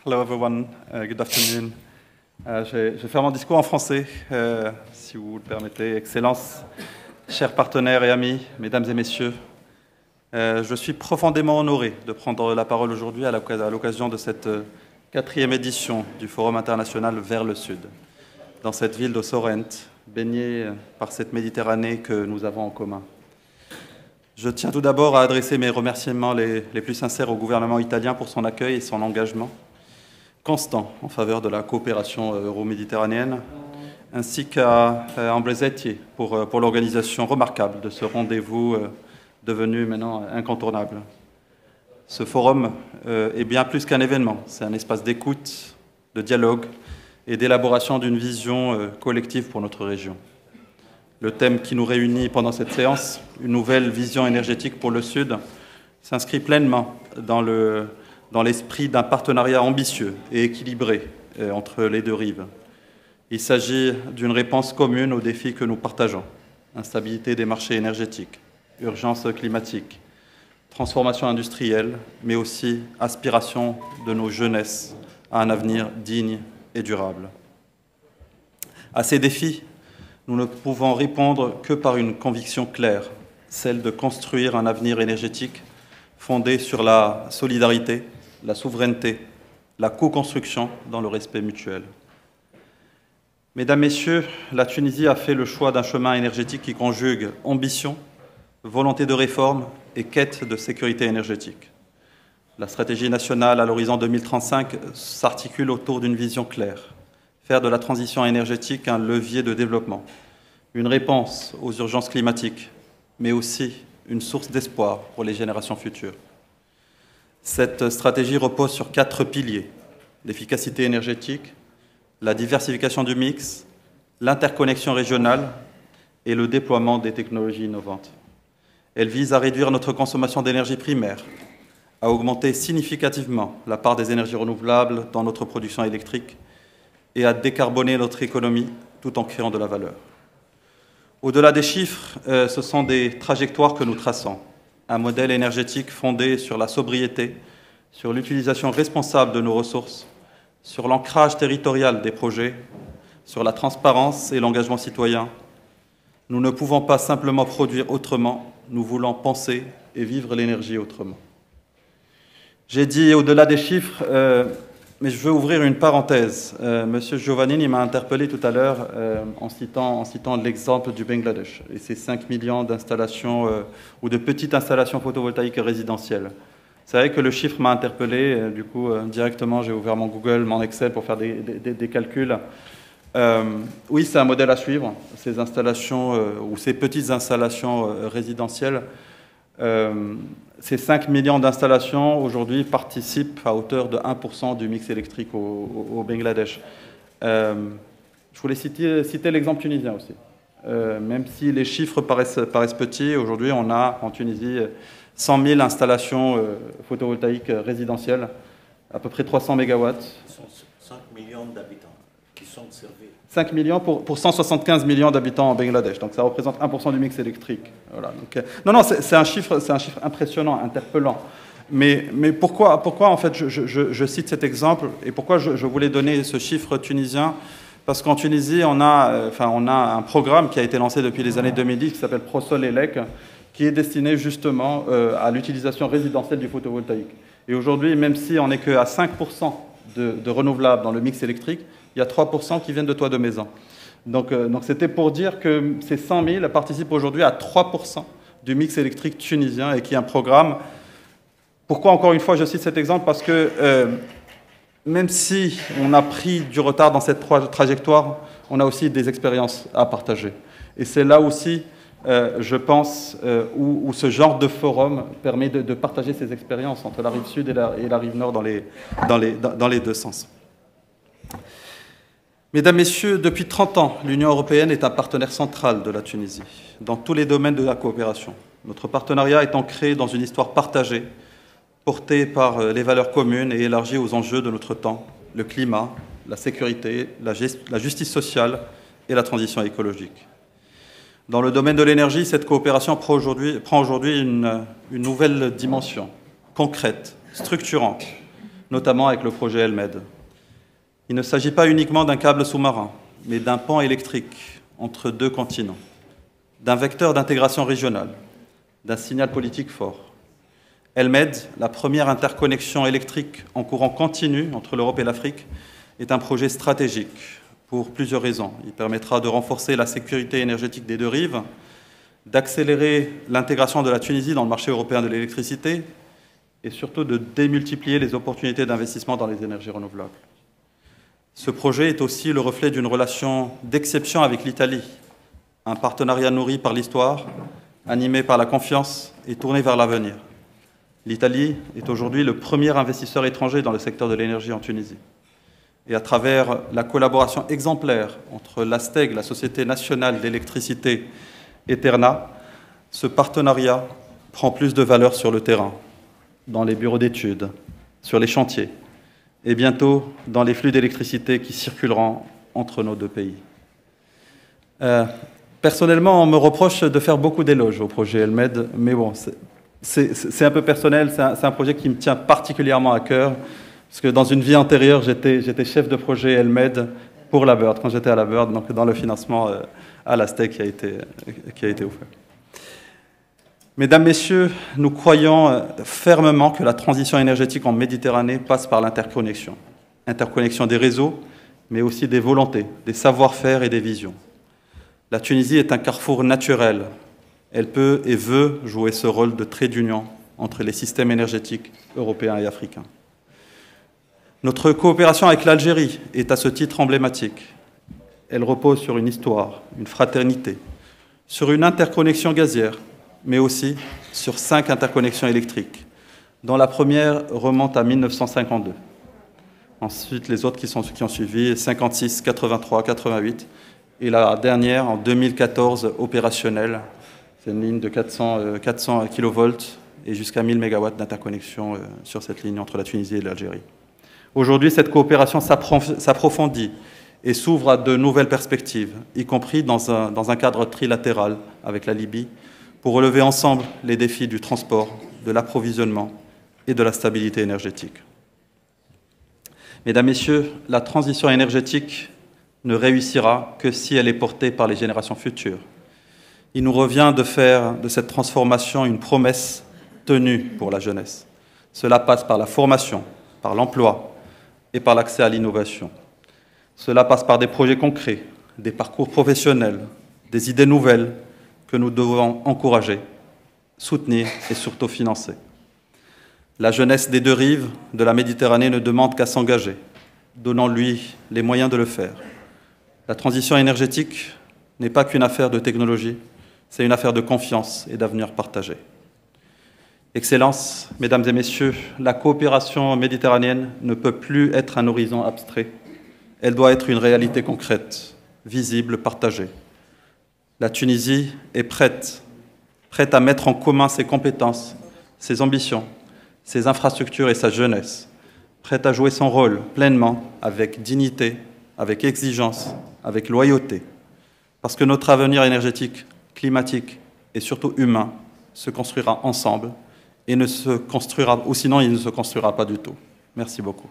Hello everyone, good afternoon. Je vais faire mon discours en français, si vous le permettez. Excellences, chers partenaires et amis, mesdames et messieurs, je suis profondément honoré de prendre la parole aujourd'hui à l'occasion de cette 4e édition du Forum international vers le Sud, dans cette ville de Sorrent, baignée par cette Méditerranée que nous avons en commun. Je tiens tout d'abord à adresser mes remerciements les plus sincères au gouvernement italien pour son accueil et son engagement constant en faveur de la coopération euro-méditerranéenne, ainsi qu'à Ambrosetti pour l'organisation remarquable de ce rendez-vous devenu maintenant incontournable. Ce forum est bien plus qu'un événement, c'est un espace d'écoute, de dialogue et d'élaboration d'une vision collective pour notre région. Le thème qui nous réunit pendant cette séance, une nouvelle vision énergétique pour le Sud, s'inscrit pleinement dans l'esprit d'un partenariat ambitieux et équilibré entre les deux rives. Il s'agit d'une réponse commune aux défis que nous partageons. Instabilité des marchés énergétiques, urgence climatique, transformation industrielle, mais aussi aspiration de nos jeunesses à un avenir digne et durable. À ces défis, nous ne pouvons répondre que par une conviction claire, celle de construire un avenir énergétique fondé sur la solidarité, la souveraineté, la co-construction dans le respect mutuel. Mesdames, Messieurs, la Tunisie a fait le choix d'un chemin énergétique qui conjugue ambition, volonté de réforme et quête de sécurité énergétique. La stratégie nationale à l'horizon 2035 s'articule autour d'une vision claire. Faire de la transition énergétique un levier de développement, une réponse aux urgences climatiques, mais aussi une source d'espoir pour les générations futures. Cette stratégie repose sur 4 piliers: l'efficacité énergétique, la diversification du mix, l'interconnexion régionale et le déploiement des technologies innovantes. Elle vise à réduire notre consommation d'énergie primaire, à augmenter significativement la part des énergies renouvelables dans notre production électrique et à décarboner notre économie tout en créant de la valeur. Au-delà des chiffres, ce sont des trajectoires que nous traçons. Un modèle énergétique fondé sur la sobriété, sur l'utilisation responsable de nos ressources, sur l'ancrage territorial des projets, sur la transparence et l'engagement citoyen. Nous ne pouvons pas simplement produire autrement, nous voulons penser et vivre l'énergie autrement. J'ai dit au-delà des chiffres, mais je veux ouvrir une parenthèse. Monsieur Giovannini m'a interpellé tout à l'heure en citant l'exemple du Bangladesh et ses 5 millions d'installations ou de petites installations photovoltaïques résidentielles. C'est vrai que le chiffre m'a interpellé. Du coup, directement, j'ai ouvert mon Google, mon Excel pour faire des calculs. Oui, c'est un modèle à suivre, ces installations ou ces petites installations résidentielles. Ces 5 millions d'installations, aujourd'hui, participent à hauteur de 1% du mix électrique au Bangladesh. Je voulais citer l'exemple tunisien aussi. Même si les chiffres paraissent petits, aujourd'hui, on a en Tunisie 100 000 installations photovoltaïques résidentielles, à peu près 300 mégawatts. Ce sont 5 millions d'habitants qui sont servis. 5 millions pour 175 millions d'habitants en Bangladesh. Donc ça représente 1% du mix électrique. Voilà. Donc, non, c'est un chiffre impressionnant, interpellant. Mais pourquoi en fait, je cite cet exemple et pourquoi je voulais donner ce chiffre tunisien? Parce qu'en Tunisie, on a un programme qui a été lancé depuis les années 2010 qui s'appelle Prosol Elec, qui est destiné justement à l'utilisation résidentielle du photovoltaïque. Et aujourd'hui, même si on n'est qu'à 5% de renouvelables dans le mix électrique, il y a 3% qui viennent de toits de maison. Donc c'était pour dire que ces 100 000 participent aujourd'hui à 3% du mix électrique tunisien et qui est un programme. Pourquoi, encore une fois, je cite cet exemple? Parce que même si on a pris du retard dans cette trajectoire, on a aussi des expériences à partager. Et c'est là aussi, je pense, où ce genre de forum permet de partager ces expériences entre la rive sud et la rive nord dans les deux sens. Mesdames, Messieurs, depuis 30 ans, l'Union européenne est un partenaire central de la Tunisie, dans tous les domaines de la coopération. Notre partenariat est ancré dans une histoire partagée, portée par les valeurs communes et élargie aux enjeux de notre temps, le climat, la sécurité, la justice sociale et la transition écologique. Dans le domaine de l'énergie, cette coopération prend aujourd'hui une nouvelle dimension, concrète, structurante. notamment avec le projet ELMED. Il ne s'agit pas uniquement d'un câble sous-marin, mais d'un pan électrique entre deux continents, d'un vecteur d'intégration régionale, d'un signal politique fort. ELMED, la première interconnexion électrique en courant continu entre l'Europe et l'Afrique, est un projet stratégique pour plusieurs raisons. Il permettra de renforcer la sécurité énergétique des deux rives, d'accélérer l'intégration de la Tunisie dans le marché européen de l'électricité et surtout de démultiplier les opportunités d'investissement dans les énergies renouvelables. Ce projet est aussi le reflet d'une relation d'exception avec l'Italie, un partenariat nourri par l'histoire, animé par la confiance et tourné vers l'avenir. L'Italie est aujourd'hui le premier investisseur étranger dans le secteur de l'énergie en Tunisie. Et à travers la collaboration exemplaire entre l'ASTEG, la Société nationale d'électricité, et Terna, ce partenariat prend plus de valeur sur le terrain, dans les bureaux d'études, sur les chantiers, et bientôt dans les flux d'électricité qui circuleront entre nos deux pays. Personnellement, on me reproche de faire beaucoup d'éloges au projet ELMED, mais bon, c'est un peu personnel, c'est un projet qui me tient particulièrement à cœur, parce que dans une vie antérieure, j'étais chef de projet ELMED pour la Bird, quand j'étais à la Bird, donc dans le financement à l'ASTEC qui a été offert. Mesdames, Messieurs, nous croyons fermement que la transition énergétique en Méditerranée passe par l'interconnexion. Interconnexion des réseaux, mais aussi des volontés, des savoir-faire et des visions. La Tunisie est un carrefour naturel. Elle peut et veut jouer ce rôle de trait d'union entre les systèmes énergétiques européens et africains. Notre coopération avec l'Algérie est à ce titre emblématique. Elle repose sur une histoire, une fraternité, sur une interconnexion gazière, mais aussi sur 5 interconnexions électriques, dont la première remonte à 1952. Ensuite, les autres qui ont suivi, 56, 83, 88, et la dernière, en 2014, opérationnelle. C'est une ligne de 400 kV et jusqu'à 1000 MW d'interconnexion sur cette ligne entre la Tunisie et l'Algérie. Aujourd'hui, cette coopération s'approfondit et s'ouvre à de nouvelles perspectives, y compris dans un cadre trilatéral avec la Libye, pour relever ensemble les défis du transport, de l'approvisionnement et de la stabilité énergétique. Mesdames, Messieurs, la transition énergétique ne réussira que si elle est portée par les générations futures. Il nous revient de faire de cette transformation une promesse tenue pour la jeunesse. Cela passe par la formation, par l'emploi et par l'accès à l'innovation. Cela passe par des projets concrets, des parcours professionnels, des idées nouvelles que nous devons encourager, soutenir et surtout financer. La jeunesse des deux rives de la Méditerranée ne demande qu'à s'engager. Donnons-lui les moyens de le faire. La transition énergétique n'est pas qu'une affaire de technologie, c'est une affaire de confiance et d'avenir partagé. Excellences, Mesdames et Messieurs, la coopération méditerranéenne ne peut plus être un horizon abstrait. Elle doit être une réalité concrète, visible, partagée. La Tunisie est prête à mettre en commun ses compétences, ses ambitions, ses infrastructures et sa jeunesse, prête à jouer son rôle pleinement, avec dignité, avec exigence, avec loyauté, parce que notre avenir énergétique, climatique et surtout humain se construira ensemble et ne se construira, ou sinon il ne se construira pas du tout. Merci beaucoup.